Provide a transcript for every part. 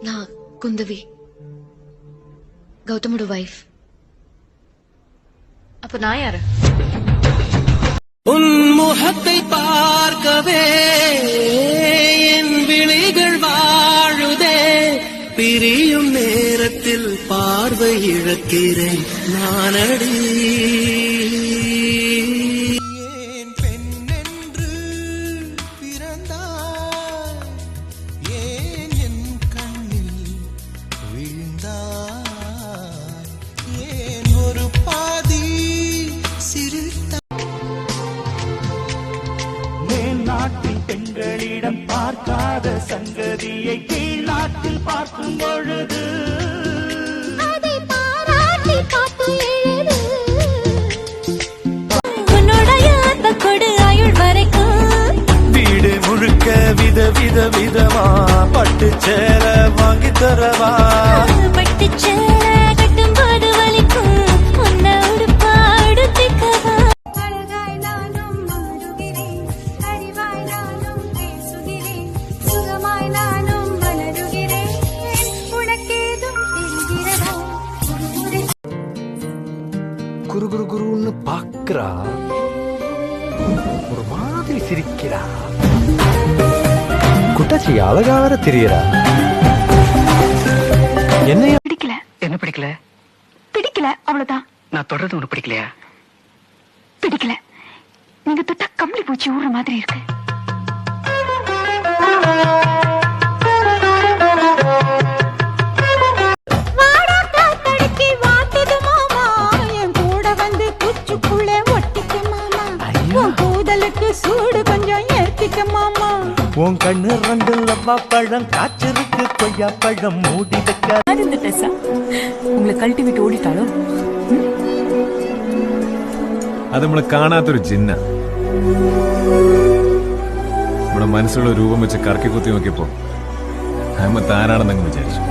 நான் குந்தவி, கௌதமோட வைஃப். அப்ப நான் யாரு? உன் முகத்தை பார்க்கவே என் விழிகள் வாழுதே, பிரியும் நேரத்தில் பார்வை இழக்கிறேன் நானடி. ஏன் பெண் என்று பிறந்தாய், ஏன் என் கண்ணில் விழுந்தாய், ஏன் ஒரு பாதி சிரித்தாய். நாட்டில் பெண்களிடம் பார்க்காத சங்கதியை கீழ் நாட்டில் பார்க்கும் பொழுது அதை பாராட்டி பார்த்து எழுது. உன்னுடைய அந்த கொடு ஆயுள் வரைக்கும் வீடு முழுக்க விதமா பட்டு சேல வாங்கி தரவா. பட்டு சேல கட்டும் போது வலிக்கும் உன்னை உடுப்பா உடுத்திக்கவா. அழகாய் நானும் மாறுகிறேன், அறிவாய் நானும் பேசுகிறேன், சுகமாய் நானும் வளருகிறேன், உனக்கேதும் தெரிகிறதா? குரு குரு குருன்னு பாக்குறா, ஒரு மாதிரி சிரிக்கிறா, குட்டாச்சி அழகார தெரியறா. என்னைய பிடிக்கல. என்ன பிடிக்கல? பிடிக்கல, அவ்வளவுதான். நான் தொடர்றது உனக்கு பிடிக்கலையா? பிடிக்கல. நீங்க தொட்டா கம்பளி பூச்சி ஊற மாதிரி இருக்கு. வாடா காத்தடிக்கு வாட்டுது மாமா, என் கூட வந்து குச்சுக்குள்ளே ஒட்டிக்கு மாமா, உன் கூதலுக்கு சூடு கொஞ்சம் ஏத்திக்க மாமா. உன் கண்ணு ரெண்டு லவ்வா பழம், காய்ச்சிருக்கு கொய்யா பழம், மூடி வைக்க. இந்த டெஸ்ஸா உங்களை கல்டிவேட் ஓடிட்டாலும் അത് നമ്മള് കാണാത്തൊരു ജിന്ന നമ്മുടെ മനസ്സിലുള്ള രൂപം വെച്ച് കറക്കി കുത്തി നോക്കിയപ്പോ അഹമ്മദ് താനാണെന്നങ്ങ് വിചാരിച്ചു.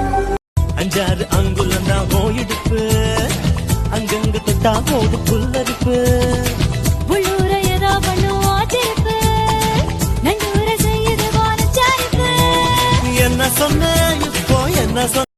5-6 அங்குலம் தான் போயிடுப்பு, அங்கங்க தொட்டா போடு புல்லரிப்பு. உள்ளூர ஏதோ பண்ணுவா திருப்பு, நன்னூர செய்யுது வான சாரிப்பு. என்ன சொன்ன இப்போ என்ன சொன்ன